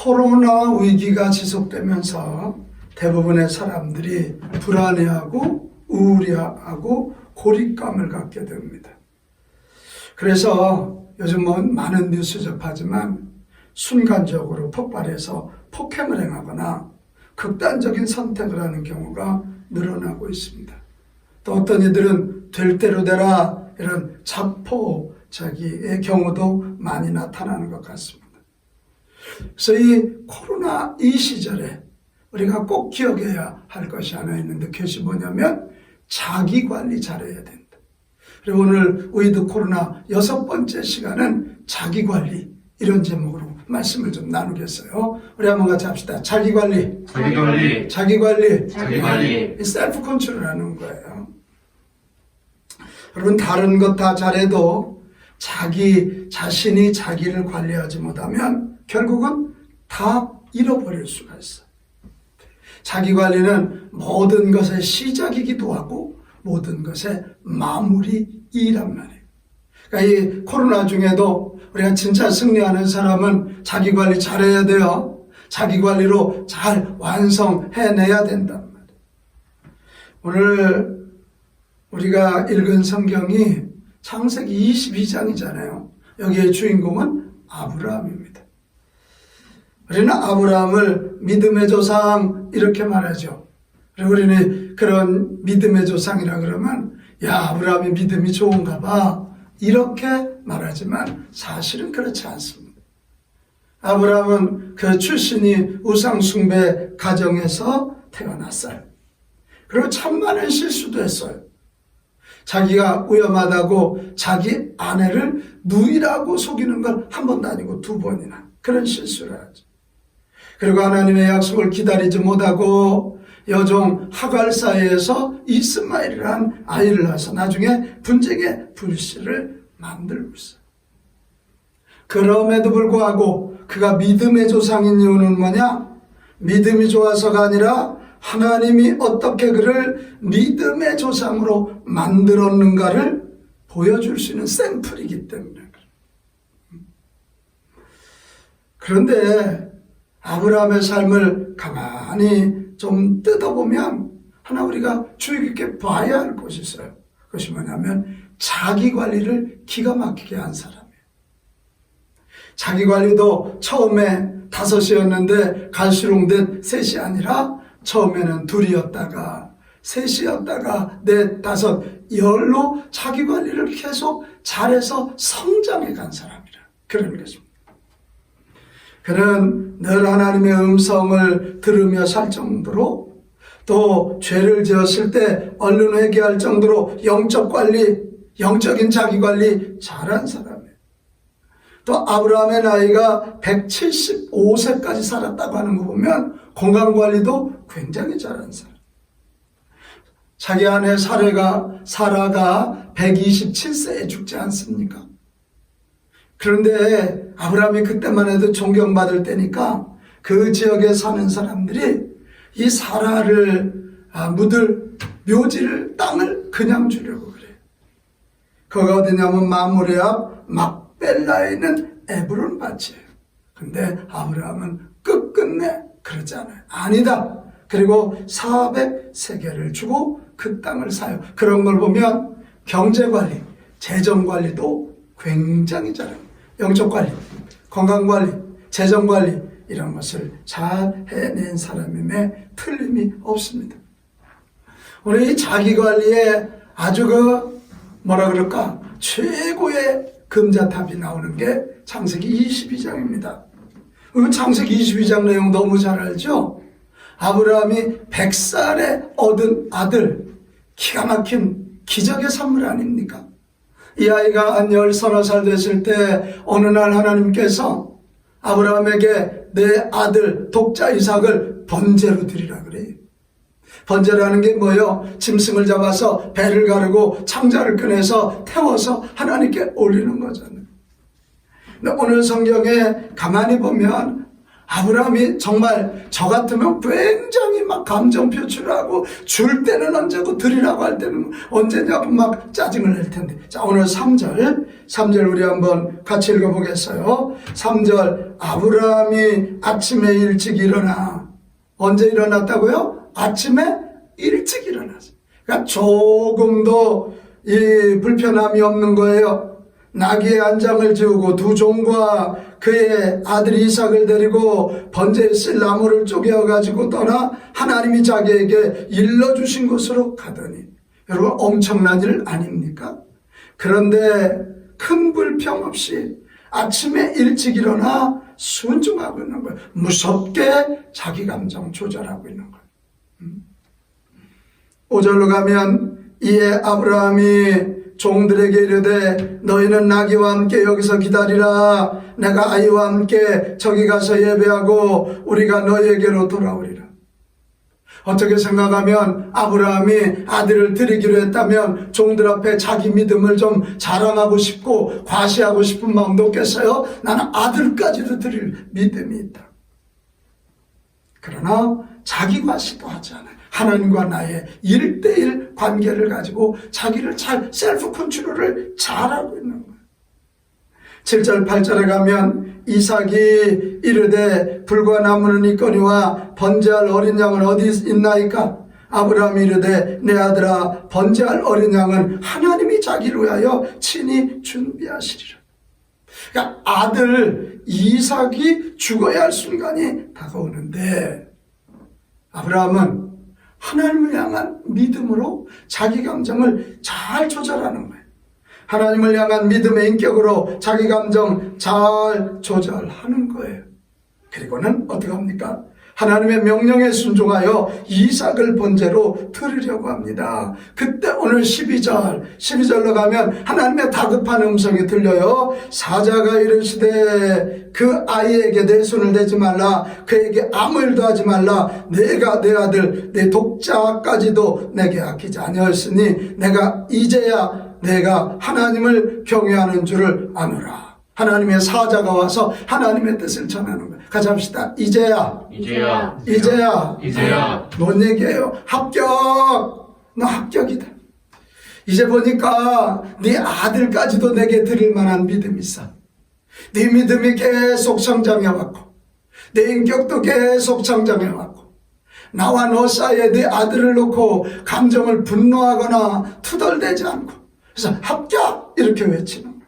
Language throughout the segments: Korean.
코로나 위기가 지속되면서 대부분의 사람들이 불안해하고 우울해하고 고립감을 갖게 됩니다. 그래서 요즘 많은 뉴스 접하지만 순간적으로 폭발해서 폭행을 행하거나 극단적인 선택을 하는 경우가 늘어나고 있습니다. 또 어떤 이들은 될 대로 되라 이런 자포자기의 경우도 많이 나타나는 것 같습니다. 그래서 이 코로나 이 시절에 우리가 꼭 기억해야 할 것이 하나 있는데 그것이 뭐냐면 자기관리 잘해야 된다. 그리고 오늘 위드 코로나 6번째 시간은 자기관리 이런 제목으로 말씀을 좀 나누겠어요. 우리 한번 같이 합시다. 자기관리, 자기관리, 자기관리, 자기관리. 셀프 컨트롤 하는 거예요. 여러분 다른 것 다 잘해도 자기 자신이 자기를 관리하지 못하면 결국은 다 잃어버릴 수가 있어요. 자기관리는 모든 것의 시작이기도 하고 모든 것의 마무리이란 말이에요. 그러니까 이 코로나 중에도 우리가 진짜 승리하는 사람은 자기관리 잘해야 돼요. 자기관리로 잘 완성해내야 된단 말이에요. 오늘 우리가 읽은 성경이 창세기 22장이잖아요. 여기에 주인공은 아브라함입니다. 우리는 아브라함을 믿음의 조상 이렇게 말하죠. 그리고 우리는 그런 믿음의 조상이라 그러면 야 아브라함이 믿음이 좋은가 봐 이렇게 말하지만 사실은 그렇지 않습니다. 아브라함은 그 출신이 우상숭배 가정에서 태어났어요. 그리고 참 많은 실수도 했어요. 자기가 위험하다고 자기 아내를 누이라고 속이는 걸 한 번도 아니고 2번이나 그런 실수를 하죠. 그리고 하나님의 약속을 기다리지 못하고 여종 하갈 사이에서 이스마엘이라는 아이를 낳아서 나중에 분쟁의 불씨를 만들고 있어요. 그럼에도 불구하고 그가 믿음의 조상인 이유는 뭐냐? 믿음이 좋아서가 아니라 하나님이 어떻게 그를 믿음의 조상으로 만들었는가를 보여줄 수 있는 샘플이기 때문에. 그런데 아브라함의 삶을 가만히 좀 뜯어보면 하나 우리가 주의 깊게 봐야 할 것이 있어요. 그것이 뭐냐면 자기 관리를 기가 막히게 한 사람이에요. 자기 관리도 처음에 5이었는데 갈수록 넷, 3이 아니라 처음에는 2이었다가 3이었다가 4, 5, 10로 자기 관리를 계속 잘해서 성장해 간 사람이라 그런 것입니다. 그는 늘 하나님의 음성을 들으며 살 정도로 또 죄를 지었을 때 얼른 회개할 정도로 영적 관리, 영적인 자기 관리 잘한 사람이에요. 또 아브라함의 나이가 175세까지 살았다고 하는 거 보면 건강관리도 굉장히 잘한 사람. 자기 아내 사라가 127세에 죽지 않습니까? 그런데 아브라함이 그때만 해도 존경받을 때니까 그 지역에 사는 사람들이 이 사라를 묻을 묘지를 땅을 그냥 주려고 그래요. 거기가 어디냐면 마므레 앞 막벨라에 있는 에브론 밭이에요. 근데 아브라함은 끝끝내 그러지 않아요. 아니다. 그리고 400세겔을 주고 그 땅을 사요. 그런 걸 보면 경제관리, 재정관리도 굉장히 잘해요. 영적관리, 건강관리, 재정관리 이런 것을 잘 해낸 사람임에 틀림이 없습니다. 오늘 이 자기관리에 아주 뭐라 그럴까 최고의 금자탑이 나오는 게 창세기 22장입니다. 창세기 22장 내용 너무 잘 알죠? 아브라함이 100살에 얻은 아들, 기가 막힌 기적의 선물 아닙니까? 이 아이가 한 10서너 됐을 때 어느 날 하나님께서 아브라함에게 내 아들 독자 이삭을 번제로 드리라 그래요. 번제라는 게 뭐예요? 짐승을 잡아서 배를 가르고 창자를 꺼내서 태워서 하나님께 올리는 거잖아요. 근데 오늘 성경에 가만히 보면 아브라함이 정말 저 같으면 굉장히 막 감정 표출하고 줄 때는 언제고 드리라고 할 때는 언제냐고 막 짜증을 낼 텐데. 자, 오늘 3절 우리 한번 같이 읽어보겠어요. 3절 아브라함이 아침에 일찍 일어나. 언제 일어났다고요? 아침에 일찍 일어났어요. 그러니까 조금도 이 불편함이 없는 거예요. 나귀의 안장을 지우고 두 종과 그의 아들 이삭을 데리고 번제에 쓸 나무를 쪼개어가지고 떠나 하나님이 자기에게 일러주신 곳으로 가더니, 여러분 엄청난 일 아닙니까? 그런데 큰 불평 없이 아침에 일찍 일어나 순종하고 있는 거예요. 무섭게 자기 감정 조절하고 있는 거예요. 5절로 가면 이에 아브라함이 종들에게 이르되 너희는 나귀와 함께 여기서 기다리라. 내가 아이와 함께 저기 가서 예배하고 우리가 너희에게로 돌아오리라. 어떻게 생각하면 아브라함이 아들을 드리기로 했다면 종들 앞에 자기 믿음을 좀 자랑하고 싶고 과시하고 싶은 마음도 없겠어요? 나는 아들까지도 드릴 믿음이 있다. 그러나 자기 과시도 하지 않아요. 하나님과 나의 1:1 관계를 가지고 자기를 잘 셀프 컨트롤을 잘하고 있는 거예요. 7절 8절에 가면 이삭이 이르되 불과 나무는 있거니와 번제할 어린 양은 어디 있나이까? 아브라함이 이르되 내 아들아 번제할 어린 양은 하나님이 자기를 위하여 친히 준비하시리라. 그러니까 아들 이삭이 죽어야 할 순간이 다가오는데 아브라함은 하나님을 향한 믿음으로 자기 감정을 잘 조절하는 거예요. 하나님을 향한 믿음의 인격으로 자기 감정 잘 조절하는 거예요. 그리고는 어떻게 합니까? 하나님의 명령에 순종하여 이삭을 번제로 드리려고 합니다. 그때 오늘 12절로 가면 하나님의 다급한 음성이 들려요. 사자가 이르시되 그 아이에게 내 손을 대지 말라. 그에게 아무 일도 하지 말라. 내가 내 아들 내 독자까지도 내게 아끼지 아니하였으니 내가 이제야 내가 하나님을 경외하는 줄을 아노라. 하나님의 사자가 와서 하나님의 뜻을 전하는 거예요. 같이 합시다. 이제야. 뭔 얘기예요? 합격. 너 합격이다. 이제 보니까 네 아들까지도 내게 드릴 만한 믿음이 있어. 네 믿음이 계속 성장해왔고 내 인격도 계속 성장해왔고 나와 너 사이에 네 아들을 놓고 감정을 분노하거나 투덜대지 않고 그래서 합격! 이렇게 외치는 거예요.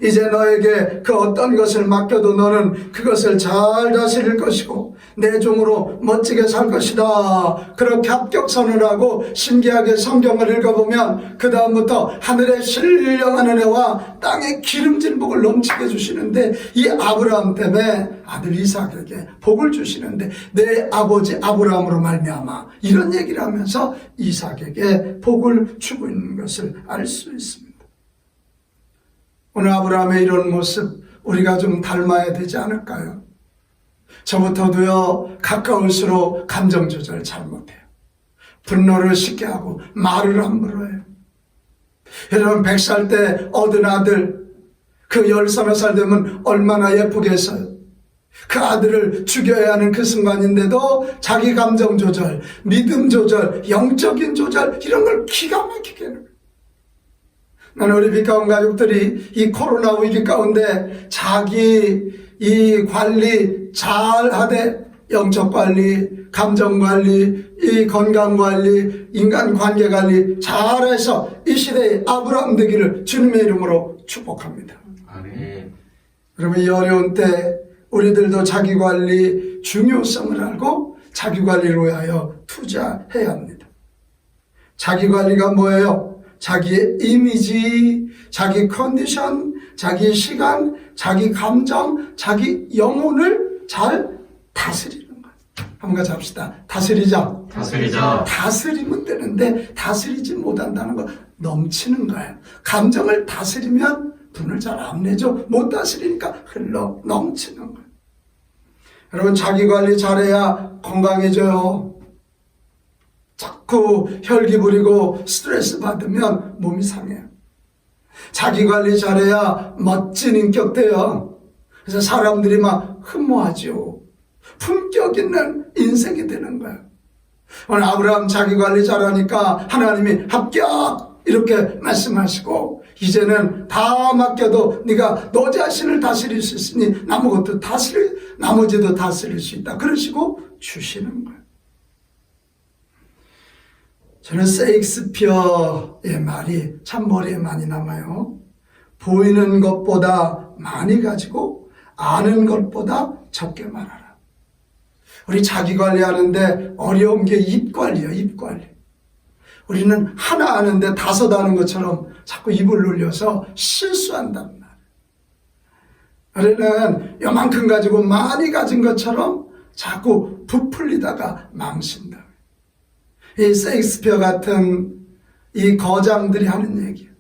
이제 너에게 그 어떤 것을 맡겨도 너는 그것을 잘 다스릴 것이고 내 종으로 멋지게 살 것이다. 그렇게 합격 선언하고 신기하게 성경을 읽어보면 그 다음부터 하늘의 신령한 은혜와 땅의 기름진 복을 넘치게 주시는데 이 아브라함 때문에 아들 이삭에게 복을 주시는데 내 아버지 아브라함으로 말미암아 이런 얘기를 하면서 이삭에게 복을 주고 있는 것을 알 수 있습니다. 오늘 아브라함의 이런 모습 우리가 좀 닮아야 되지 않을까요? 저부터도요 가까울수록 감정 조절 잘못해요. 분노를 쉽게 하고 말을 함부로 해요. 여러분 100살 때 얻은 아들 그 13살 되면 얼마나 예쁘겠어요. 그 아들을 죽여야 하는 그 순간인데도 자기 감정 조절, 믿음 조절, 영적인 조절 이런 걸 기가 막히게 해요. 나는 우리 빛가운 가족들이 이 코로나 위기 가운데 자기 이 관리 잘 하되 영적 관리, 감정 관리, 이 건강 관리, 인간 관계 관리 잘해서 이 시대의 아브라함 되기를 주님의 이름으로 축복합니다. 아멘. 여러분 이 어려운 때 우리들도 자기 관리 중요성을 알고 자기 관리를 위하여 투자해야 합니다. 자기 관리가 뭐예요? 자기의 이미지, 자기 컨디션, 자기 시간, 자기 감정, 자기 영혼을 잘 다스리는 거예요. 한번 같이 합시다. 다스리자. 다스리면 되는데 다스리지 못한다는 거 넘치는 거예요. 감정을 다스리면 돈을 잘 안 내죠. 못 다스리니까 흘러 넘치는 거예요. 여러분 자기 관리 잘해야 건강해져요. 자꾸 혈기 부리고 스트레스 받으면 몸이 상해요. 자기 관리 잘해야 멋진 인격 돼요. 그래서 사람들이 막 흠모하죠. 품격 있는 인생이 되는 거예요. 오늘 아브라함 자기관리 잘하니까 하나님이 합격 이렇게 말씀하시고, 이제는 다 맡겨도 네가 너 자신을 다스릴 수 있으니 나머지도 다스릴 수 있다, 그러시고 주시는 거예요. 저는 세익스피어의 말이 참 머리에 많이 남아요. 보이는 것보다 많이 가지고 아는 것보다 적게 말하라. 우리 자기 관리하는데 어려운 게 입 관리예요. 입 관리. 우리는 하나 아는데 다섯 아는 것처럼 자꾸 입을 놀려서 실수한단 말이에요. 우리는 요만큼 가지고 많이 가진 것처럼 자꾸 부풀리다가 망친다. 이 세익스피어 같은 이 거장들이 하는 얘기예요.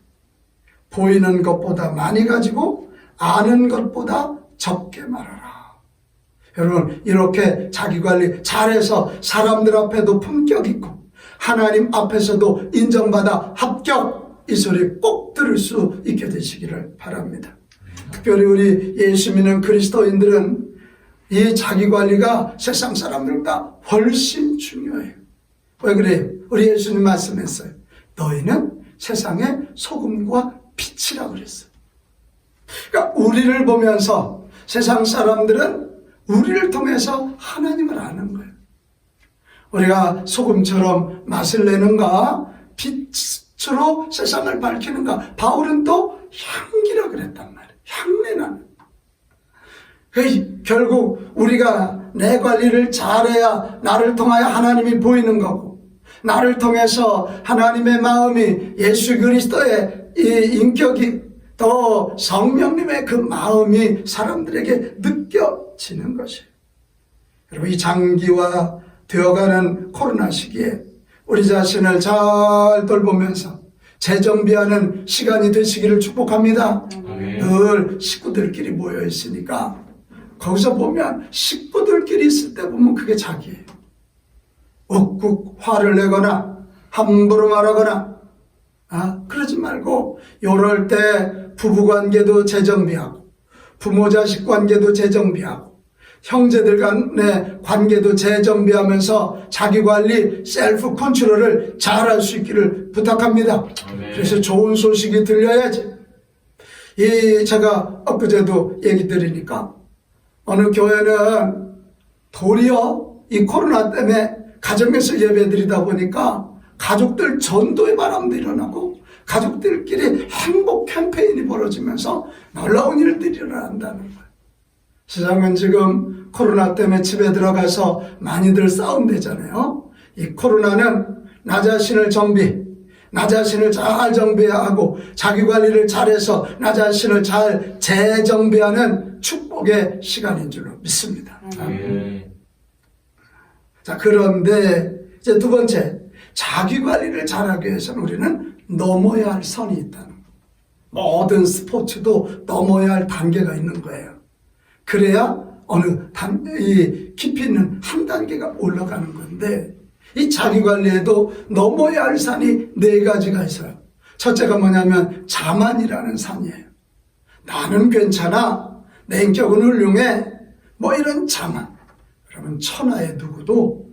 보이는 것보다 많이 가지고 아는 것보다 적게 말하라. 여러분, 이렇게 자기관리 잘해서 사람들 앞에도 품격 있고 하나님 앞에서도 인정받아 합격, 이 소리 꼭 들을 수 있게 되시기를 바랍니다. 특별히 우리 예수 믿는 그리스도인들은 이 자기관리가 세상 사람들보다 훨씬 중요해요. 왜 그래요? 우리 예수님 말씀했어요. 너희는 세상의 소금과 빛이라고 그랬어요. 그러니까 우리를 보면서 세상 사람들은 우리를 통해서 하나님을 아는 거예요. 우리가 소금처럼 맛을 내는가, 빛으로 세상을 밝히는가. 바울은 또 향기라 그랬단 말이에요. 향내나는. 결국 우리가 내 관리를 잘해야 나를 통하여 하나님이 보이는 거고, 나를 통해서 하나님의 마음이, 예수 그리스도의 이 인격이, 또 성령님의 그 마음이 사람들에게 느껴지는 것이에요. 여러분, 이 장기화 되어가는 코로나 시기에 우리 자신을 잘 돌보면서 재정비하는 시간이 되시기를 축복합니다. 늘 식구들끼리 모여 있으니까 거기서 보면 식구들끼리 있을 때 보면 그게 자기예요. 욱욱 화를 내거나 함부로 말하거나 그러지 말고, 요럴 때 부부관계도 재정비하고 부모 자식 관계도 재정비하고 형제들 간의 관계도 재정비하면서 자기관리, 셀프 컨트롤을 잘할 수 있기를 부탁합니다. 그래서 좋은 소식이 들려야지. 제가 엊그제도 얘기 드리니까 어느 교회는 도리어 이 코로나 때문에 가정에서 예배 드리다 보니까 가족들 전도의 바람도 일어나고 가족들끼리 행복 캠페인이 벌어지면서 놀라운 일들이 일어난다는 거예요. 세상은 지금 코로나 때문에 집에 들어가서 많이들 싸운대잖아요. 이 코로나는 나 자신을 잘 정비하고 자기관리를 잘해서 나 자신을 잘 재정비하는 축복의 시간인 줄로 믿습니다. 자, 그런데 이제 두 번째, 자기관리를 잘하기 위해서는 우리는 넘어야 할 선이 있다는 거예요. 모든 스포츠도 넘어야 할 단계가 있는 거예요. 그래야 이 깊이 있는 한 단계가 올라가는 건데, 이 자기관리에도 넘어야 할 산이 네 가지가 있어요. 첫째가 뭐냐면 자만이라는 산이에요. 나는 괜찮아, 내 인격은 훌륭해, 뭐 이런 자만. 여러분, 천하의 누구도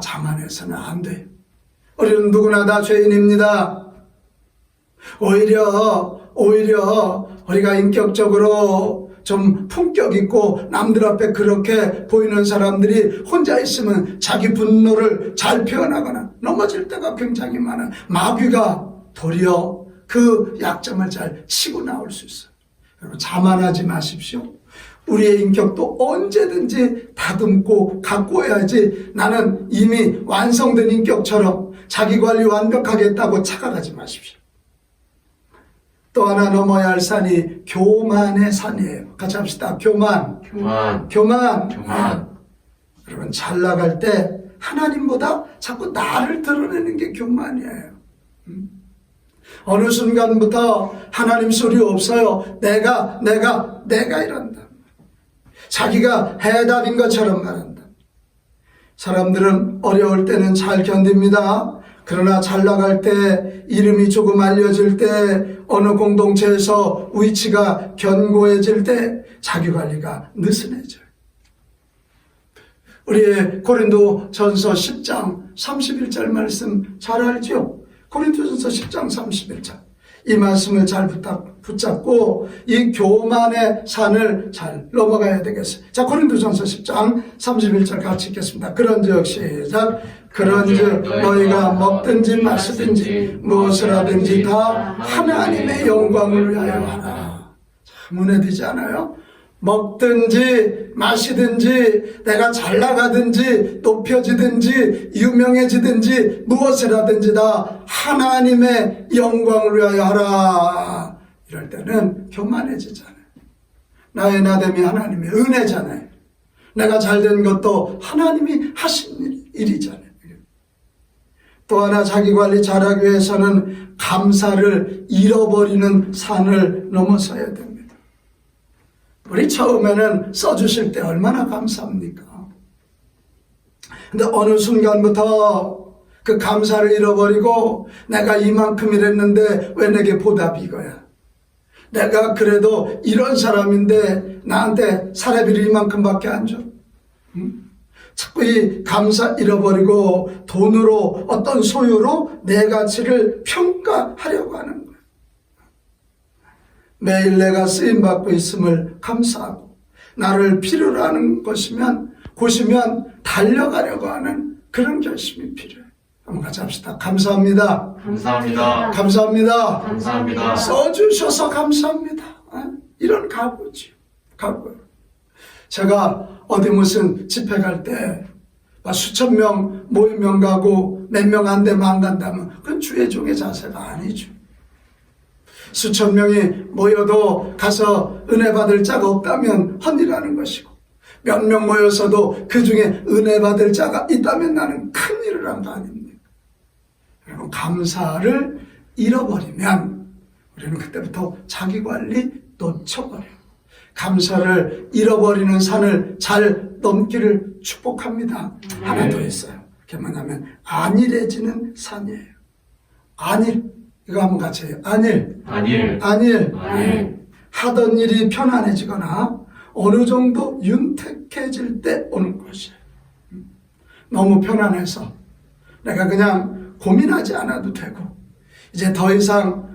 자만해서는 안 돼요. 우리는 누구나 다 죄인입니다. 오히려 우리가 인격적으로 좀 품격 있고 남들 앞에 그렇게 보이는 사람들이 혼자 있으면 자기 분노를 잘 표현하거나 넘어질 때가 굉장히 많아요. 마귀가 도리어 그 약점을 잘 치고 나올 수 있어요. 여러분, 자만하지 마십시오. 우리의 인격도 언제든지 다듬고 가꾸어야지, 나는 이미 완성된 인격처럼 자기관리 완벽하게 했다고 착각하지 마십시오. 또 하나 넘어야 할 산이 교만의 산이에요. 같이 합시다. 교만. 여러분, 잘 나갈 때 하나님보다 자꾸 나를 드러내는 게 교만이에요. 어느 순간부터 하나님 소리 없어요. 내가 이런다. 자기가 해답인 것처럼 말한다. 사람들은 어려울 때는 잘 견딥니다. 그러나 잘 나갈 때, 이름이 조금 알려질 때, 어느 공동체에서 위치가 견고해질 때 자기관리가 느슨해져요. 우리 고린도전서 10장 31절 말씀 잘 알죠? 고린도전서 10장 31절. 이 말씀을 잘 붙잡고 이 교만의 산을 잘 넘어가야 되겠어요. 자, 고린도전서 10장 31절 같이 읽겠습니다. 그런즉 시작. 그런즉 너희가 먹든지 마시든지 무엇을 하든지 다 하나님의 영광을 위하여 하라. 참 은혜되지 않아요? 먹든지 마시든지 내가 잘 나가든지 높여지든지 유명해지든지 무엇을 하든지 다 하나님의 영광을 위하여 하라. 이럴 때는 교만해지잖아요. 나의 나됨이 하나님의 은혜잖아요. 내가 잘된 것도 하나님이 하신 일이잖아요. 또 하나 자기 관리 잘하기 위해서는 감사를 잃어버리는 산을 넘어서야 됩니다. 우리 처음에는 써주실 때 얼마나 감사합니까? 근데 어느 순간부터 그 감사를 잃어버리고 내가 이만큼 일했는데 왜 내게 보답이 이거야? 내가 그래도 이런 사람인데 나한테 사례비를 이만큼밖에 안 줘? 응? 자꾸 이 감사 잃어버리고 돈으로 어떤 소유로 내 가치를 평가하려고 하는 거예요. 매일 내가 쓰임받고 있음을 감사하고 나를 필요로 하는 곳이면 달려가려고 하는 그런 결심이 필요해요. 한번 같이 합시다. 감사합니다. 감사합니다. 감사합니다. 감사합니다. 써주셔서 감사합니다. 이런 각오죠. 각오요. 제가 어디 무슨 집회 갈 때 수천 명 모이면 가고 몇 명 안 되면 안 간다면 그건 주의 종의 자세가 아니죠. 수천 명이 모여도 가서 은혜 받을 자가 없다면 헛일하는 것이고 몇 명 모여서도 그 중에 은혜 받을 자가 있다면 나는 큰 일을 한 거 아닙니까? 여러분, 감사를 잃어버리면 우리는 그때부터 자기 관리 놓쳐버려요. 감사를 잃어버리는 산을 잘 넘기를 축복합니다. 하나 더 있어요. 그게 뭐냐면 안일해지는 산이에요. 안일. 이거 한번 같이 해요. 안일. 하던 일이 편안해지거나 어느 정도 윤택해질 때 오는 것이에요. 너무 편안해서 내가 그냥 고민하지 않아도 되고 이제 더 이상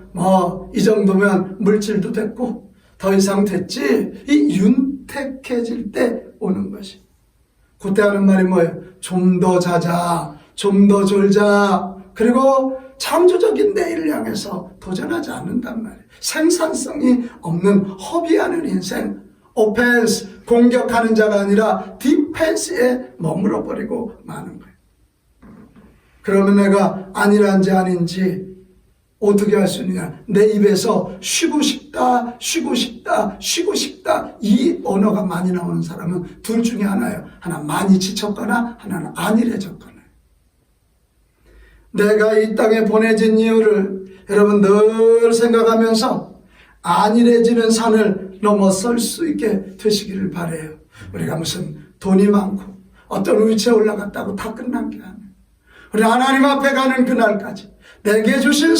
이 정도면 물질도 됐고 더 이상 됐지. 이 윤택해질 때 오는 것이. 그때 하는 말이 뭐예요? 좀 더 자자, 좀 더 졸자. 그리고 창조적인 내일을 향해서 도전하지 않는단 말이에요. 생산성이 없는 허비하는 인생. 오펜스, 공격하는 자가 아니라 디펜스에 머물러 버리고 마는 거예요. 그러면 내가 안일한지 아닌지 어떻게 할 수 있느냐? 내 입에서 쉬고 싶다, 쉬고 싶다, 쉬고 싶다. 이 언어가 많이 나오는 사람은 둘 중에 하나예요. 하나 많이 지쳤거나 하나는 안일해졌거나. 내가 이 땅에 보내진 이유를 여러분 늘 생각하면서 안일해지는 산을 넘어설 수 있게 되시기를 바라요. 우리가 무슨 돈이 많고 어떤 위치에 올라갔다고 다 끝난 게 아니에요. 우리 하나님 앞에 가는 그날까지 내게 주신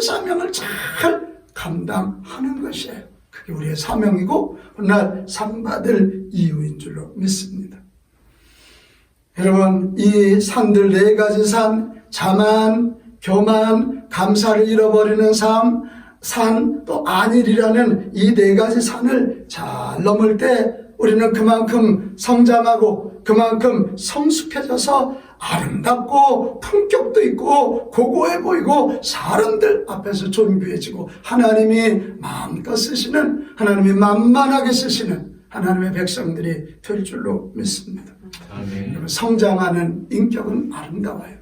사명을 잘 감당하는 것이에요. 그게 우리의 사명이고 훗날 상 받을 이유인 줄로 믿습니다. 여러분, 이 산들 네 가지 산, 자만, 교만, 감사를 잃어버리는 삶, 또 안일이라는 이 네 가지 산을 잘 넘을 때 우리는 그만큼 성장하고 그만큼 성숙해져서 아름답고 품격도 있고 고고해 보이고 사람들 앞에서 존귀해지고 하나님이 마음껏 쓰시는, 하나님이 만만하게 쓰시는 하나님의 백성들이 될 줄로 믿습니다. 아멘. 성장하는 인격은 아름다워요.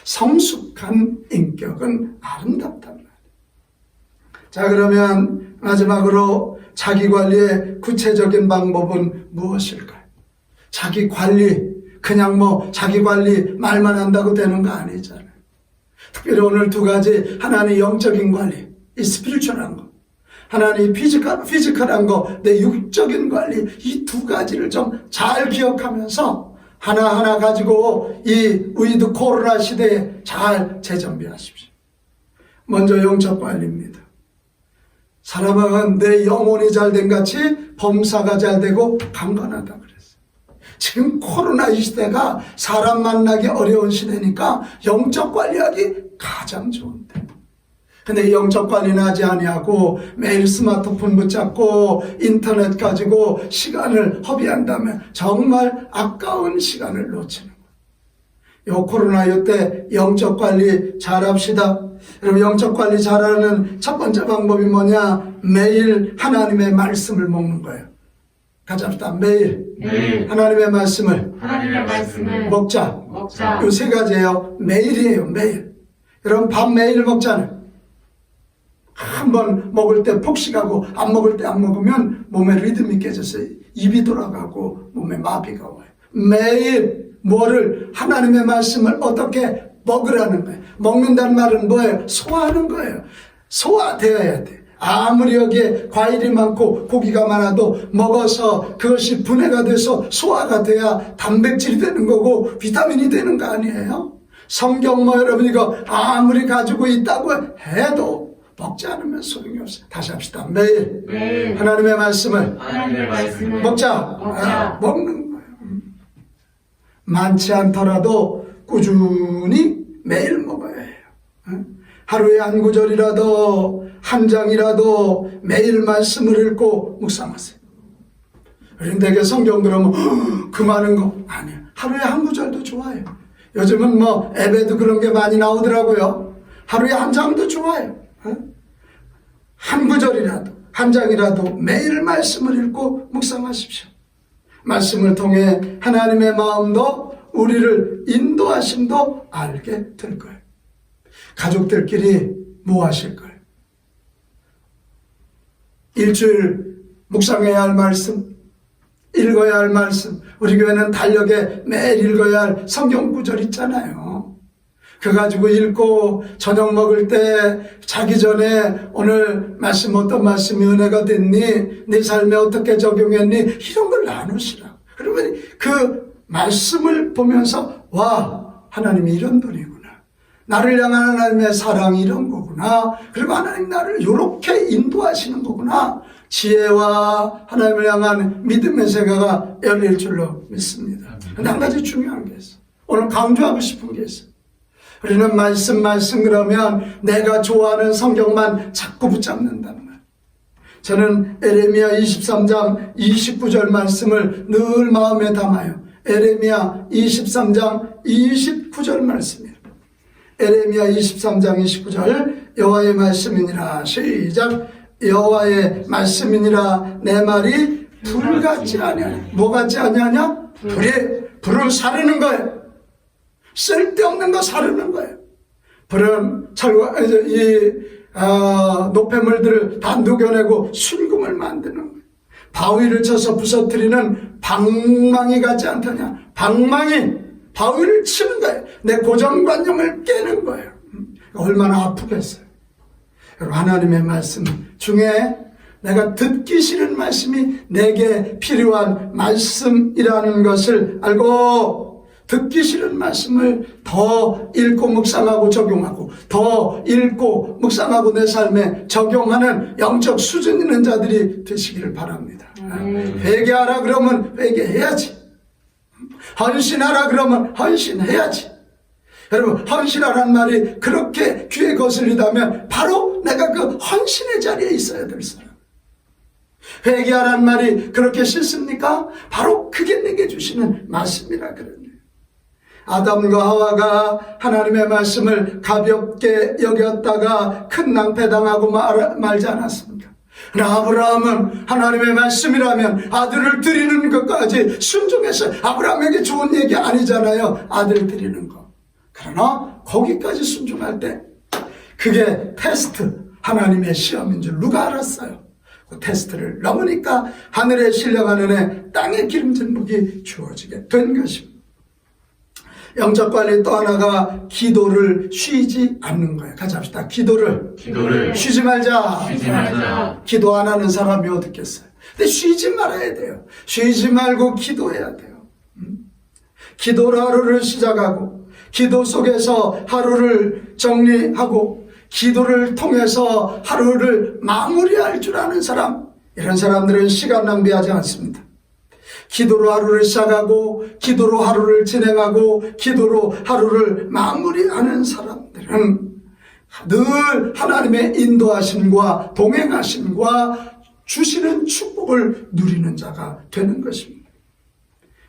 성숙한 인격은 아름답단 말이에요. 자, 그러면 마지막으로 자기 관리의 구체적인 방법은 무엇일까요? 자기 관리, 그냥 자기 관리 말만 한다고 되는 거 아니잖아요. 특별히 오늘 두 가지, 하나는 영적인 관리, 이 스피리추얼한 거, 하나는 피지컬한 거, 내 육적인 관리, 이 두 가지를 좀 잘 기억하면서 하나하나 가지고 이 위드 코로나 시대에 잘 재정비하십시오. 먼저 영적 관리입니다. 사람은 내 영혼이 잘된 같이 범사가 잘되고 강건하다 그랬어요. 지금 코로나 이 시대가 사람 만나기 어려운 시대니까 영적 관리하기 가장 좋은데. 근데 영적 관리는 하지 아니하고 매일 스마트폰 붙잡고 인터넷 가지고 시간을 허비한다면 정말 아까운 시간을 놓치는 거예요. 요 코로나 이때 영적 관리 잘합시다. 여러분, 영적 관리 잘하는 첫 번째 방법이 뭐냐? 매일 하나님의 말씀을 먹는 거예요. 같이 합시다. 매일 하나님의 말씀을 먹자. 요 세 가지예요. 매일이에요. 매일. 여러분, 밥 매일 먹잖아요. 한 번 먹을 때 폭식하고 안 먹을 때 안 먹으면 몸에 리듬이 깨져서 입이 돌아가고 몸에 마비가 와요. 매일 뭐를, 하나님의 말씀을 어떻게 먹으라는 거예요. 먹는다는 말은 뭐예요? 소화하는 거예요. 소화되어야 돼. 아무리 여기에 과일이 많고 고기가 많아도 먹어서 그것이 분해가 돼서 소화가 돼야 단백질이 되는 거고 비타민이 되는 거 아니에요? 성경 뭐 여러분 이거 아무리 가지고 있다고 해도 먹지 않으면 소용이 없어요. 다시 합시다. 매일 하나님의 말씀을 먹자. 먹는 거예요. 많지 않더라도 꾸준히 매일 먹어야 해요. 하루에 한 구절이라도 한 장이라도 매일 말씀을 읽고 묵상하세요. 그런데 성경 그러면 그 많은 거 아니에요. 하루에 한 구절도 좋아요. 요즘은 뭐 앱에도 그런 게 많이 나오더라고요. 하루에 한 장도 좋아요. 한 구절이라도 한 장이라도 매일 말씀을 읽고 묵상하십시오. 말씀을 통해 하나님의 마음도 우리를 인도하심도 알게 될 거예요. 가족들끼리 뭐 하실 거예요? 일주일 묵상해야 할 말씀, 읽어야 할 말씀. 우리 교회는 달력에 매일 읽어야 할 성경 구절 있잖아요. 그거 가지고 읽고 저녁 먹을 때 자기 전에 오늘 말씀 어떤 말씀이 은혜가 됐니? 네 삶에 어떻게 적용했니? 이런 걸 나누시라. 그러면 그 말씀을 보면서 와, 하나님이 이런 분이구나. 나를 향한 하나님의 사랑이 이런 거구나. 그리고 하나님 나를 이렇게 인도하시는 거구나. 지혜와 하나님을 향한 믿음의 세계가 열릴 줄로 믿습니다. 근데 한 가지 중요한 게 있어. 오늘 강조하고 싶은 게 있어. 우리는 말씀 그러면 내가 좋아하는 성경만 자꾸 붙잡는다는 거예요. 저는 에레미야 23장 29절 말씀을 늘 마음에 담아요. 에레미야 23장 29절 말씀이에요. 에레미야 23장 29절 여호와의 말씀이니라. 시작. 여호와의 말씀이니라. 내 말이 불 같지 아니하냐. 뭐 같지 아니하냐? 불을 사르는 거예요. 쓸데없는 거 사르는 거예요. 불은 노폐물들을 다 녹여내고 순금을 만드는 거예요. 바위를 쳐서 부서뜨리는 방망이 같지 않더냐. 방망이 바위를 치는 거예요. 내 고정관념을 깨는 거예요. 얼마나 아프겠어요. 여러분, 하나님의 말씀 중에 내가 듣기 싫은 말씀이 내게 필요한 말씀이라는 것을 알고 듣기 싫은 말씀을 더 읽고 묵상하고 적용하고 더 읽고 묵상하고 내 삶에 적용하는 영적 수준 있는 자들이 되시기를 바랍니다. 회개하라 그러면 회개해야지. 헌신하라 그러면 헌신해야지. 여러분, 헌신하라는 말이 그렇게 귀에 거슬리다면 바로 내가 그 헌신의 자리에 있어야 될 사람. 회개하라는 말이 그렇게 싫습니까? 바로 그게 내게 주시는 말씀이라 그러네요. 아담과 하와가 하나님의 말씀을 가볍게 여겼다가 큰 낭패당하고 말지 않았습니까? 아브라함은 하나님의 말씀이라면 아들을 드리는 것까지 순종해서 아브라함에게 좋은 얘기 아니잖아요. 아들 드리는 거. 그러나 거기까지 순종할 때 그게 테스트, 하나님의 시험인 줄 누가 알았어요? 그 테스트를 넘으니까 하늘의 신령한 은혜, 땅의 기름진 복이 주어지게 된 것입니다. 영적 관리 또 하나가 기도를 쉬지 않는 거예요. 같이 합시다. 기도를 쉬지 말자. 기도 안 하는 사람이 어디 있겠어요? 근데 쉬지 말아야 돼요. 쉬지 말고 기도해야 돼요. 기도로 하루를 시작하고 기도 속에서 하루를 정리하고 기도를 통해서 하루를 마무리할 줄 아는 사람, 이런 사람들은 시간 낭비하지 않습니다. 기도로 하루를 시작하고 기도로 하루를 진행하고 기도로 하루를 마무리하는 사람들은 늘 하나님의 인도하심과 동행하심과 주시는 축복을 누리는 자가 되는 것입니다.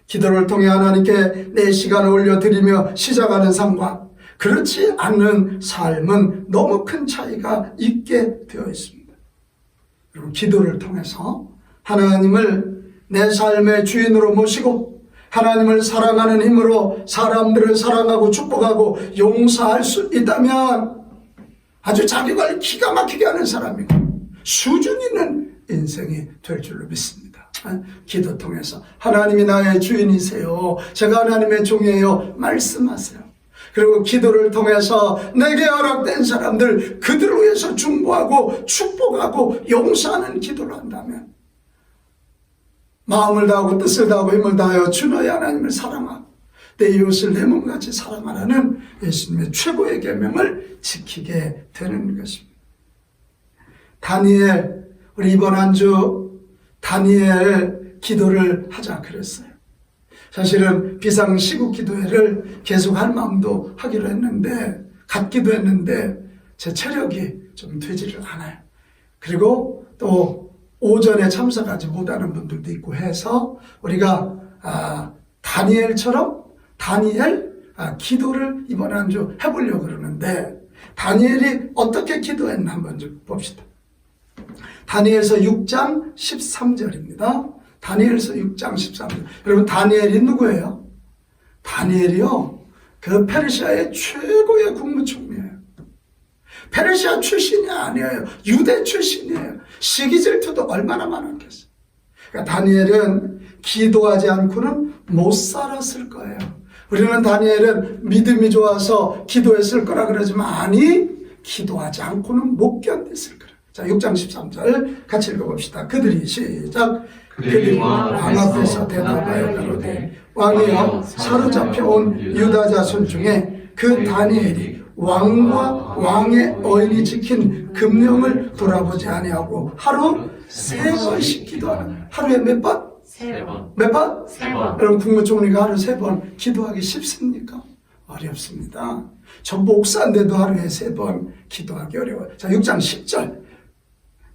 기도를 통해 하나님께 내 시간을 올려드리며 시작하는 삶과 그렇지 않는 삶은 너무 큰 차이가 있게 되어 있습니다. 그리고 기도를 통해서 하나님을 내 삶의 주인으로 모시고 하나님을 사랑하는 힘으로 사람들을 사랑하고 축복하고 용서할 수 있다면 아주 자기 관리 기가 막히게 하는 사람이고 수준 있는 인생이 될 줄로 믿습니다. 기도 통해서 하나님이 나의 주인이세요. 제가 하나님의 종이에요. 말씀하세요. 그리고 기도를 통해서 내게 허락된 사람들 그들을 위해서 중보하고 축복하고 용서하는 기도를 한다면 마음을 다하고 뜻을 다하고 힘을 다하여 주 너의 하나님을 사랑하고 내 이웃을 내 몸같이 사랑하라는 예수님의 최고의 계명을 지키게 되는 것입니다. 다니엘, 우리 이번 한 주 다니엘 기도를 하자 그랬어요. 사실은 비상시국 기도회를 계속 할 마음도 하기로 했는데 갖기도 했는데 제 체력이 좀 되지를 않아요. 그리고 또 오전에 참석하지 못하는 분들도 있고 해서 우리가 다니엘처럼 다니엘 기도를 이번 한 주 해보려고 그러는데 다니엘이 어떻게 기도했나 한번 좀 봅시다. 다니엘서 6장 13절입니다. 다니엘서 6장 13절. 여러분 다니엘이 누구예요? 다니엘이요 그 페르시아의 최고의 국무총리예요. 페르시아 출신이 아니에요. 유대 출신이에요. 시기 질투도 얼마나 많았겠어요. 그러니까 다니엘은 기도하지 않고는 못 살았을 거예요. 우리는 다니엘은 믿음이 좋아서 기도했을 거라 그러지만 아니 기도하지 않고는 못 견뎠을 거예요. 자 6장 13절 같이 읽어봅시다. 그들이 시작. 그들이 왕 앞에서 대답하여 가로되 왕이여 사로잡혀 온 유다 자손 중에 그 다니엘이 왕과 왕의 어인이 지킨 금령을 돌아보지 아니하고 하루 3번씩 기도하는 하루에 몇 번? 3번. 몇 번? 3번. 여러분 국무총리가 하루 3번 기도하기 쉽습니까? 어렵습니다. 저 목사인데도 하루에 3번 기도하기 어려워요. 자 6장 10절.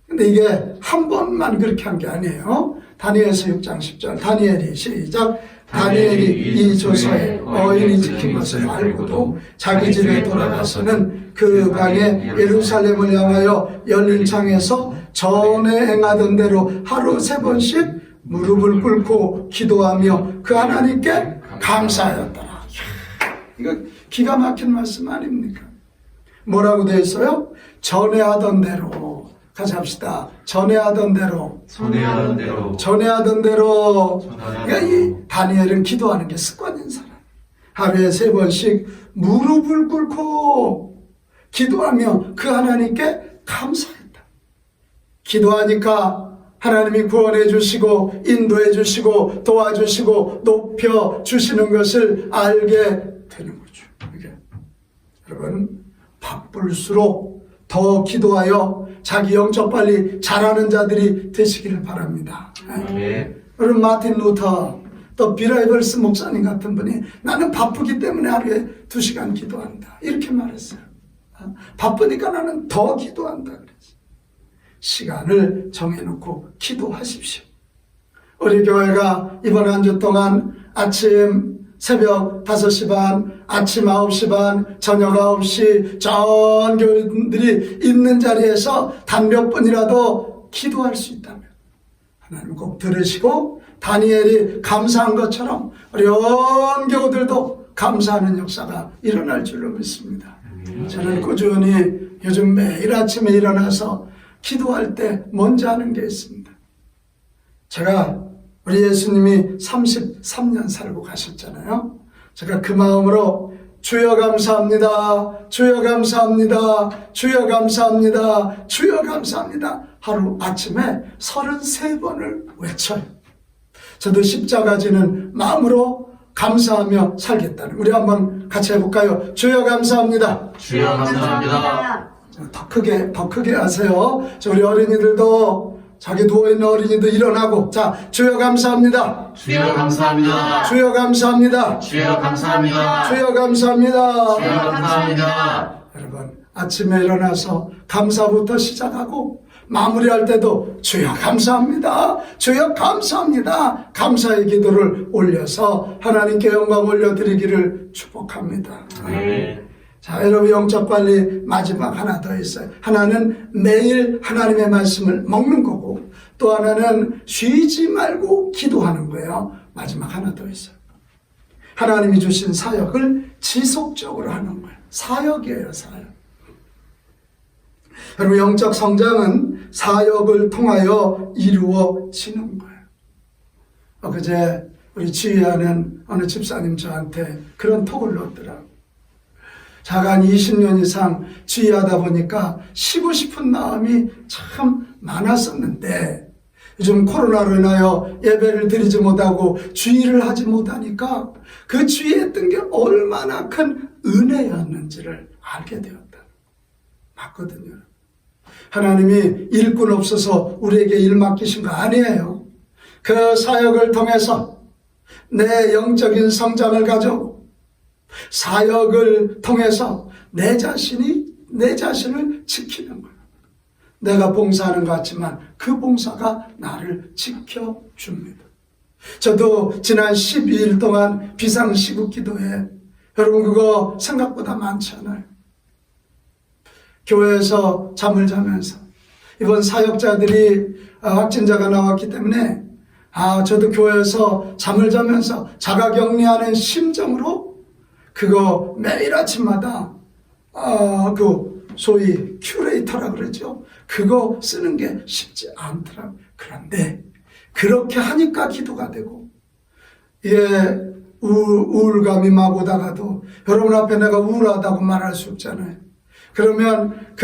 근데 이게 한 번만 그렇게 한 게 아니에요. 다니엘서 6장 10절. 다니엘이 시작. 다니엘이 이 조서에 어인이 지킨 것을 알고도 자기 집에 돌아가서는 그 방에 예루살렘을 향하여 열린 창에서 전에 행하던 대로 하루 3번씩 무릎을 꿇고 기도하며 그 하나님께 감사하였더라. 이거 기가 막힌 말씀 아닙니까? 뭐라고 되어 있어요? 전에 하던 대로. 같이 합시다. 전에 하던 대로. 전에 하던 대로. 전에 하던 대로. 그러니까 이 다니엘은 기도하는 게 습관인 사람. 하루에 3번씩 무릎을 꿇고 기도하며 그 하나님께 감사했다. 기도하니까 하나님이 구원해 주시고 인도해 주시고 도와주시고 높여 주시는 것을 알게 되는 거죠. 이게 여러분 바쁠수록 더 기도하여 자기 영적 관리 잘하는 자들이 되시기를 바랍니다. 여러분 마틴 루터 또 비라이벌스 목사님 같은 분이 나는 바쁘기 때문에 하루에 2시간 기도한다 이렇게 말했어요. 바쁘니까 나는 더 기도한다 그랬어요. 시간을 정해놓고 기도하십시오. 우리 교회가 이번 한 주 동안 아침 새벽 5시 반, 아침 9시 반, 저녁 9시 전 교인들이 있는 자리에서 단 몇 분이라도 기도할 수 있다면 하나님 꼭 들으시고 다니엘이 감사한 것처럼 우리 온 교우들도 감사하는 역사가 일어날 줄로 믿습니다. 저는 꾸준히 요즘 매일 아침에 일어나서 기도할 때 먼저 하는 게 있습니다. 제가 우리 예수님이 33년 살고 가셨잖아요. 제가 그 마음으로 주여 감사합니다. 주여 감사합니다. 주여 감사합니다. 주여 감사합니다. 하루 아침에 33번을 외쳐요. 저도 십자가 지는 마음으로 감사하며 살겠다는. 우리 한번 같이 해볼까요? 주여 감사합니다. 주여 감사합니다. 더 크게 하세요. 우리 어린이들도 자기 누워있는 어린이도 일어나고, 자, 주여 감사합니다. 주여 감사합니다. 주여 감사합니다. 주여 감사합니다. 주여 감사합니다. 주여 감사합니다. 여러분, 아침에 일어나서 감사부터 시작하고 마무리할 때도 주여 감사합니다. 주여 감사합니다. 감사의 기도를 올려서 하나님께 영광 올려드리기를 축복합니다. 네. 자, 여러분, 영적 관리 마지막 하나 더 있어요. 하나는 매일 하나님의 말씀을 먹는 거고, 또 하나는 쉬지 말고 기도하는 거예요. 마지막 하나 더 있어요. 하나님이 주신 사역을 지속적으로 하는 거예요. 사역이에요, 사역. 여러분, 영적 성장은 사역을 통하여 이루어지는 거예요. 그제 우리 지휘하는 어느 집사님 저한테 그런 톡을 넣었더라고요. 자가 한 20년 이상 지휘하다 보니까 쉬고 싶은 마음이 참 많았었는데, 요즘 코로나로 인하여 예배를 드리지 못하고 주의를 하지 못하니까 그 주의했던 게 얼마나 큰 은혜였는지를 알게 되었다. 맞거든요. 하나님이 일꾼 없어서 우리에게 일 맡기신 거 아니에요. 그 사역을 통해서 내 영적인 성장을 가져오고, 사역을 통해서 내 자신을 지키는 거예요. 내가 봉사하는 것 같지만 그 봉사가 나를 지켜줍니다. 저도 지난 12일 동안 비상시국 기도회, 여러분 그거 생각보다 많지 않아요. 교회에서 잠을 자면서 이번 사역자들이 확진자가 나왔기 때문에 저도 교회에서 잠을 자면서 자가격리하는 심정으로 그거 매일 아침마다 그 소위 큐레이터라 그러죠. 그거 쓰는 게 쉽지 않더라고요. 그런데 그렇게 하니까 기도가 되고, 우울감이 막 오다가도 여러분 앞에 내가 우울하다고 말할 수 없잖아요. 그러면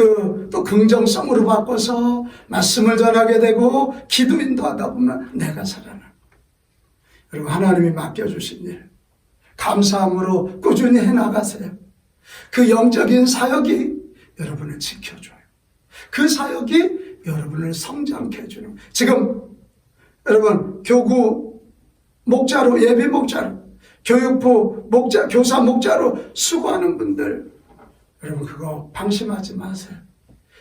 또 긍정성으로 바꿔서 말씀을 전하게 되고 기도 인도하다 보면 내가 살아나고. 여러분, 하나님이 맡겨주신 일 감사함으로 꾸준히 해나가세요. 그 영적인 사역이 여러분을 지켜줘요. 그 사역이 여러분을 성장케 해주는. 지금 여러분, 교구 목자로, 예비 목자로, 교육부 목자, 교사 목자로 수고하는 분들, 여러분 그거 방심하지 마세요.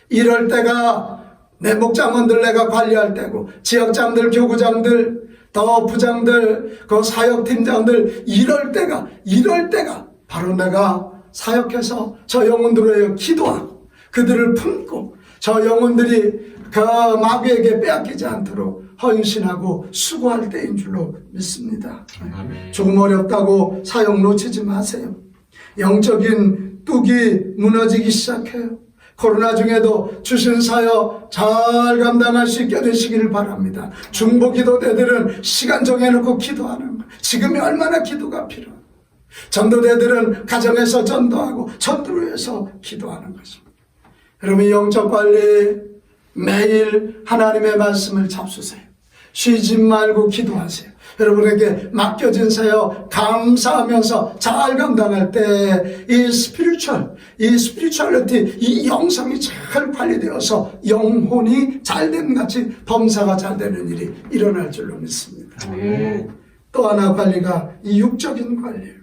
이럴 때가 내 목장원들 내가 관리할 때고, 지역장들, 교구장들, 더 부장들, 그 사역팀장들, 이럴 때가 바로 내가 사역해서 저 영혼들을 위해 기도하고 그들을 품고 저 영혼들이 그 마귀에게 빼앗기지 않도록 헌신하고 수고할 때인 줄로 믿습니다. 조금 어렵다고 사역 놓치지 마세요. 영적인 뚝이 무너지기 시작해요. 코로나 중에도 주신 사역 잘 감당할 수 있게 되시기를 바랍니다. 중보기도대들은 시간 정해놓고 기도하는 거예요. 지금이 얼마나 기도가 필요해요. 전도대들은 가정에서 전도하고 전도를 위해서 기도하는 것입니다. 여러분, 영적 관리 매일 하나님의 말씀을 잡수세요. 쉬지 말고 기도하세요. 여러분에게 맡겨진 사역 감사하면서 잘 감당할 때 이 스피리추얼리티, 이 영성이 잘 관리되어서 영혼이 잘됨 같이 범사가 잘 되는 일이 일어날 줄로 믿습니다. 또 하나 관리가 이 육적인 관리예요.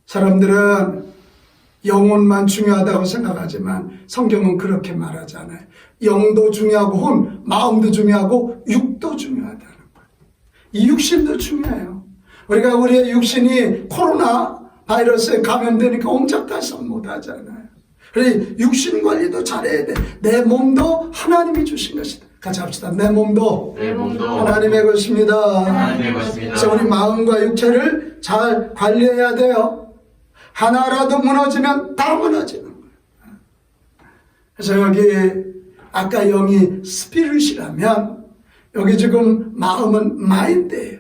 사람들은 영혼만 중요하다고 생각하지만 성경은 그렇게 말하지 않아요. 영도 중요하고 마음도 중요하고 육도 중요하다는 거예요. 이 육신도 중요해요. 우리가 우리의 육신이 코로나 바이러스에 감염되니까 옴짝달싹 못하잖아요. 그래서 육신 관리도 잘해야 돼. 내 몸도 하나님이 주신 것이다. 같이 합시다. 내 몸도 하나님의 것입니다. 그래서 우리 마음과 육체를 잘 관리해야 돼요. 하나라도 무너지면 다 무너지는 거예요. 그래서 여기 아까 영이 스피릿이라면 여기 지금 마음은 마인드예요.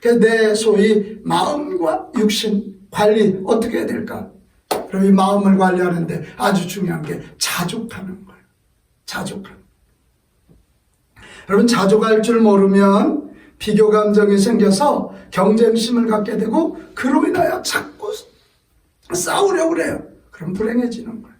그래서 내 소위 마음과 육신 관리 어떻게 해야 될까? 그럼 이 마음을 관리하는데 아주 중요한 게 자족하는 거예요. 자족하는. 여러분, 자족할 줄 모르면 비교 감정이 생겨서 경쟁심을 갖게 되고 그로 인하여 자꾸 싸우려고 그래요. 그럼 불행해지는 거예요.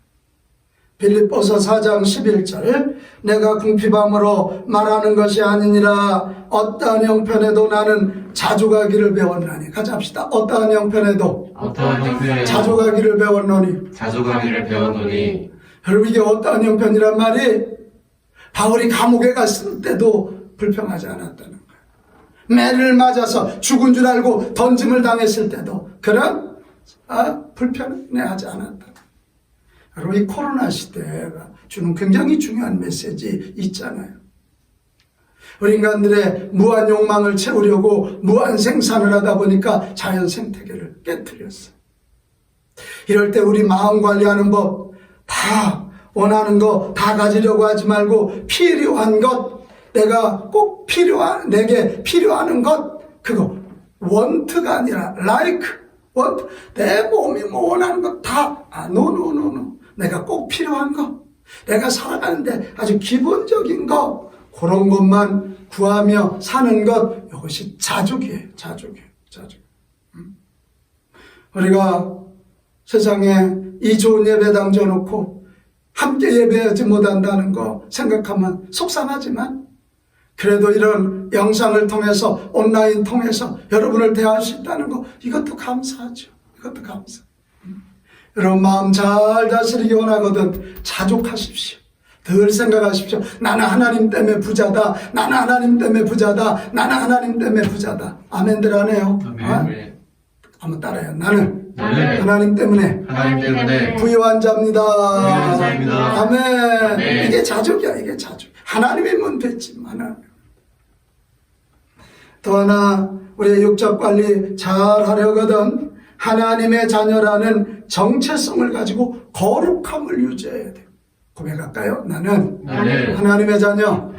빌립보서 4장 11절 내가 궁핍함으로 말하는 것이 아니니라 어떠한 형편에도 나는 자족하기를 배웠나니. 같이 합시다. 어떠한 형편에도 어떠한 형편에도 자족하기를 배웠노니. 자족하기를 배웠노니. 여러분, 이게 어떠한 형편이란 말이 바울이 감옥에 갔을 때도 불평하지 않았다는 거예요. 매를 맞아서 죽은 줄 알고 던짐을 당했을 때도 그런 불편해하지 않았다. 여러분, 이 코로나 시대가 주는 굉장히 중요한 메시지 있잖아요. 우리 인간들의 무한 욕망을 채우려고 무한 생산을 하다 보니까 자연 생태계를 깨뜨렸어요. 이럴 때 우리 마음 관리하는 법, 다 원하는 거 다 가지려고 하지 말고 필요한 것, 내게 필요한 것, 그거 want가 아니라 like, want. 내 몸이 뭐 원하는 것 다, no. 내가 꼭 필요한 거, 내가 살아가는데 아주 기본적인 거, 그런 것만 구하며 사는 것, 이것이 자족이에요. 자족. 우리가 세상에 이 좋은 예배당 줘놓고 함께 예배하지 못한다는 거 생각하면 속상하지만, 그래도 이런 영상을 통해서, 온라인 통해서 여러분을 대할 수 있다는 거, 이것도 감사하죠. 이것도 감사. 여러분, 마음 잘 다스리기 원하거든 자족하십시오. 늘 생각하십시오. 나는 하나님 때문에 부자다. 나는 하나님 때문에 부자다. 나는 하나님 때문에 부자다. 아멘들 하네요. 아멘. 한번 따라해요. 나는 네. 하나님 때문에 부유한 자입니다. 부유한 자입니다. 아멘. 아멘. 이게 자족이야. 이게 자족. 하나님이면 됐지만. 또 하나, 우리의 육적 관리 잘 하려거든 하나님의 자녀라는 정체성을 가지고 거룩함을 유지해야 돼요. 고백할까요? 나는 하나님의 자녀.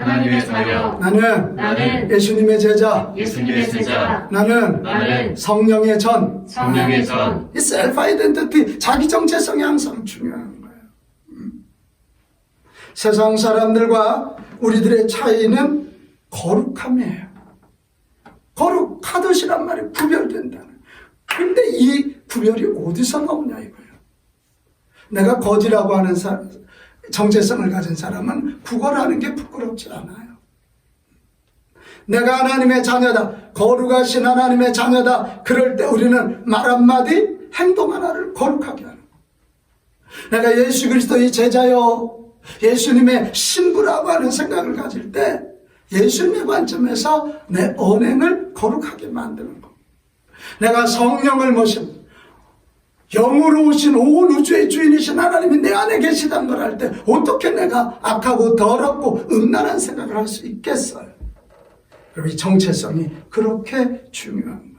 나는 예수님의 제자. 나는 성령의 전. 이 셀프 아이덴티티, 자기 정체성이 항상 중요한 거예요. 세상 사람들과 우리들의 차이는 거룩함이에요. 거룩하듯이란 말이 구별된다는. 근데 이 구별이 어디서 나오냐 이거예요. 내가 거지라고 하는 정체성을 가진 사람은 구걸하는 게 부끄럽지 않아요. 내가 하나님의 자녀다, 거룩하신 하나님의 자녀다, 그럴 때 우리는 말 한마디, 행동 하나를 거룩하게 하는 거예요. 내가 예수 그리스도의 제자요, 예수님의 신부라고 하는 생각을 가질 때 예수님의 관점에서 내 언행을 거룩하게 만드는 거. 내가 성령을 모신, 영으로 오신 온 우주의 주인이신 하나님이 내 안에 계시다는 걸 할 때 어떻게 내가 악하고 더럽고 음란한 생각을 할 수 있겠어요? 여러분, 이 정체성이 그렇게 중요한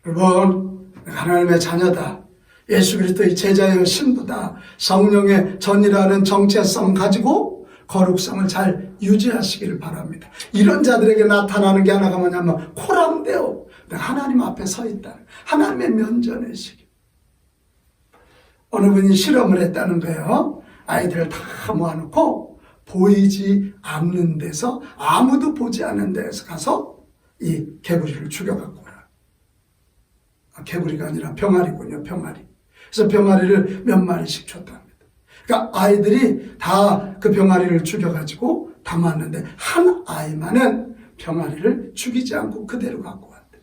거예요. 여러분, 하나님의 자녀다, 예수 그리스도의 제자여 신부다, 성령의 전이라는 정체성 가지고 거룩성을 잘 유지하시기를 바랍니다. 이런 자들에게 나타나는 게 하나가 뭐냐면 코람데오, 하나님 앞에 서 있다, 하나님의 면전의식. 어느 분이 실험을 했다는 거예요. 아이들을 다 모아놓고 보이지 않는 데서, 아무도 보지 않는 데에서 가서 이 개구리를 죽여갖고 오라. 개구리가 아니라 병아리군요. 병아리. 그래서 병아리를 몇 마리씩 줬답니다. 그러니까 아이들이 다 그 병아리를 죽여가지고 담았는데 한 아이만은 병아리를 죽이지 않고 그대로 갖고 왔대.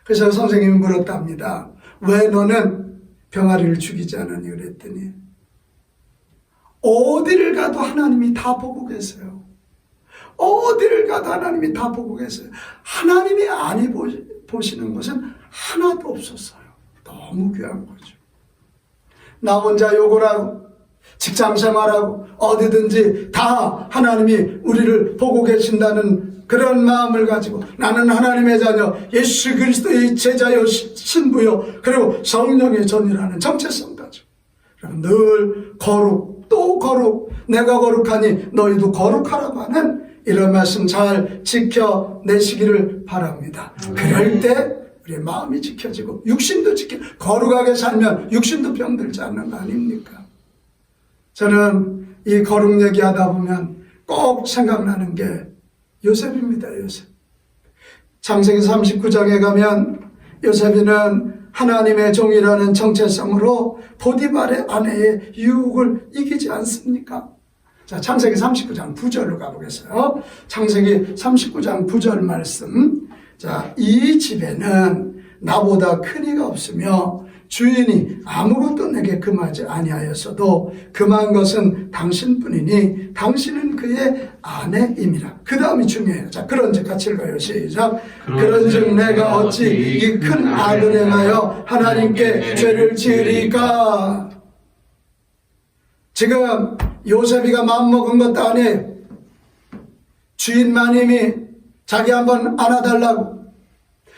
그래서 선생님이 물었답니다. 왜 너는 병아리를 죽이지 않았니? 그랬더니 어디를 가도 하나님이 다 보고 계세요. 어디를 가도 하나님이 다 보고 계세요. 하나님이 안 보시는 것은 하나도 없었어요. 너무 귀한 거죠. 나 혼자 욕을 하고 직장 생활하고 어디든지 다 하나님이 우리를 보고 계신다는 그런 마음을 가지고 나는 하나님의 자녀, 예수 그리스도의 제자여 신부여, 그리고 성령의 전이라는 정체성 가지고 늘 거룩, 또 거룩, 내가 거룩하니 너희도 거룩하라고 하는 이런 말씀 잘 지켜내시기를 바랍니다. 그럴 때 우리의 마음이 지켜지고 육신도 거룩하게 살면 육신도 병들지 않는 거 아닙니까? 저는 이 거룩 얘기하다 보면 꼭 생각나는 게 요셉입니다. 요셉. 창세기 39장에 가면 요셉이는 하나님의 종이라는 정체성으로 보디발의 아내의 유혹을 이기지 않습니까? 자, 창세기 39장 9절로 가보겠어요. 창세기 39장 9절 말씀. 자, 이 집에는 나보다 큰 이가 없으며 주인이 아무것도 내게 금하지 아니하였어도 금한 것은 당신뿐이니 당신은 그의 아내임이라. 그 다음이 중요해요. 자, 그런즉 같이 읽어요. 시작. 그런즉 내가 어찌 이 큰 악을 행하여 하나님께 죄를 지으리까. 지금 요셉이가 마음먹은 것도 아니에요. 주인 마님이 자기 한번 안아달라고,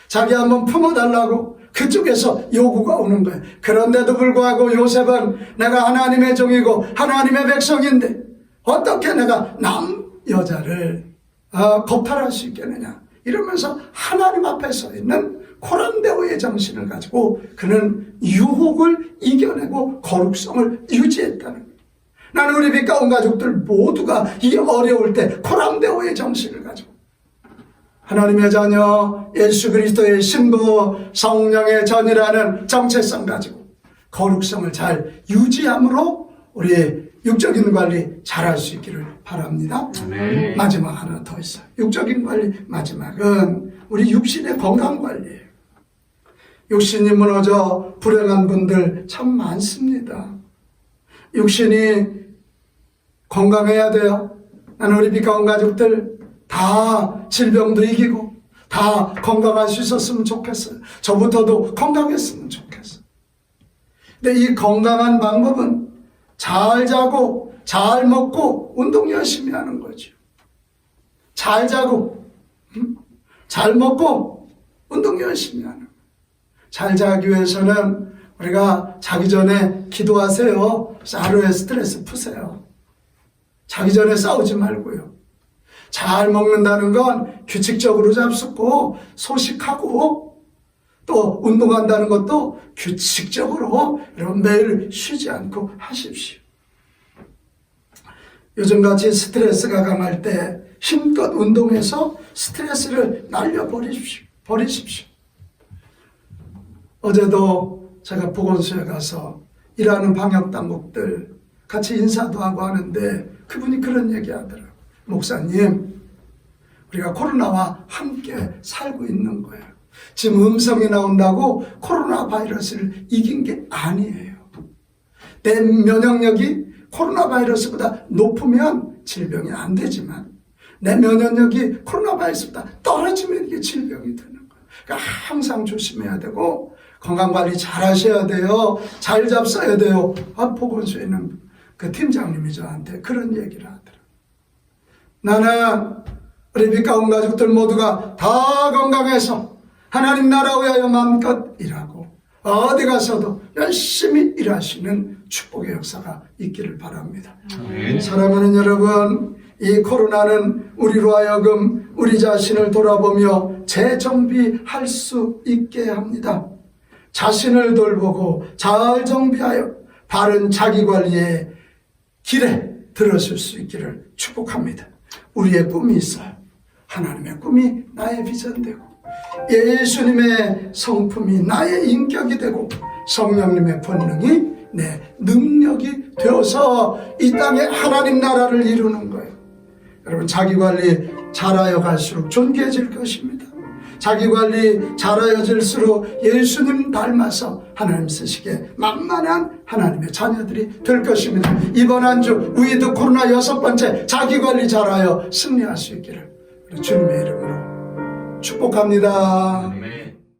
자기 한번 품어달라고 그쪽에서 요구가 오는 거예요. 그런데도 불구하고 요셉은 내가 하나님의 종이고 하나님의 백성인데 어떻게 내가 남 여자를 겁탈할 수 있겠느냐 이러면서 하나님 앞에 서 있는 코란데오의 정신을 가지고 그는 유혹을 이겨내고 거룩성을 유지했다는 거예요. 나는 우리 빛과 온 가족들 모두가 이 어려울 때 코란데오의 정신을 가지고 하나님의 자녀, 예수 그리스도의 신부, 성령의 전이라는 정체성 가지고 거룩성을 잘 유지함으로 우리 육적인 관리 잘할 수 있기를 바랍니다. 네. 마지막 하나 더 있어요. 육적인 관리 마지막은 우리 육신의 건강 관리예요. 육신이 무너져 불행한 분들 참 많습니다. 육신이 건강해야 돼요. 나는 우리 빛과 온 가족들 다 질병도 이기고 다 건강할 수 있었으면 좋겠어요. 저부터도 건강했으면 좋겠어요. 근데 이 건강한 방법은 잘 자고 잘 먹고 운동 열심히 하는 거죠. 잘 자고 잘 먹고 운동 열심히 하는 거예요. 잘 자기 위해서는 우리가 자기 전에 기도하세요. 하루에 스트레스 푸세요. 자기 전에 싸우지 말고요. 잘 먹는다는 건 규칙적으로 잡수고 소식하고 또 운동한다는 것도 규칙적으로 여러분 매일 쉬지 않고 하십시오. 요즘같이 스트레스가 강할 때 힘껏 운동해서 스트레스를 버리십시오. 어제도 제가 보건소에 가서 일하는 방역당국들 같이 인사도 하고 하는데 그분이 그런 얘기 하더라고요. 목사님, 우리가 코로나와 함께 살고 있는 거예요. 지금 음성이 나온다고 코로나 바이러스를 이긴 게 아니에요. 내 면역력이 코로나 바이러스보다 높으면 질병이 안 되지만 내 면역력이 코로나 바이러스보다 떨어지면 이게 질병이 되는 거예요. 그러니까 항상 조심해야 되고 건강관리 잘 하셔야 돼요. 잘 잡숴야 돼요. 보건소에 있는 그 팀장님이 저한테 그런 얘기를 하더라고요. 나는 우리 빛과 온 가족들 모두가 다 건강해서 하나님 나라 위하여 마음껏 일하고 어디 가서도 열심히 일하시는 축복의 역사가 있기를 바랍니다. 네. 사랑하는 여러분, 이 코로나는 우리로 하여금 우리 자신을 돌아보며 재정비할 수 있게 합니다. 자신을 돌보고 잘 정비하여 바른 자기관리의 길에 들어설 수 있기를 축복합니다. 우리의 꿈이 있어요. 하나님의 꿈이 나의 비전 되고 예수님의 성품이 나의 인격이 되고 성령님의 본능이 내 능력이 되어서 이 땅에 하나님 나라를 이루는 거예요. 여러분 자기관리 잘하여 갈수록 존귀해질 것입니다. 자기관리 잘하여질수록 예수님 닮아서 하나님 쓰시기에 만만한 하나님의 자녀들이 될 것입니다. 이번 한 주 위드 코로나 6번째 자기관리 잘하여 승리할 수 있기를 주님의 이름으로 축복합니다. 네.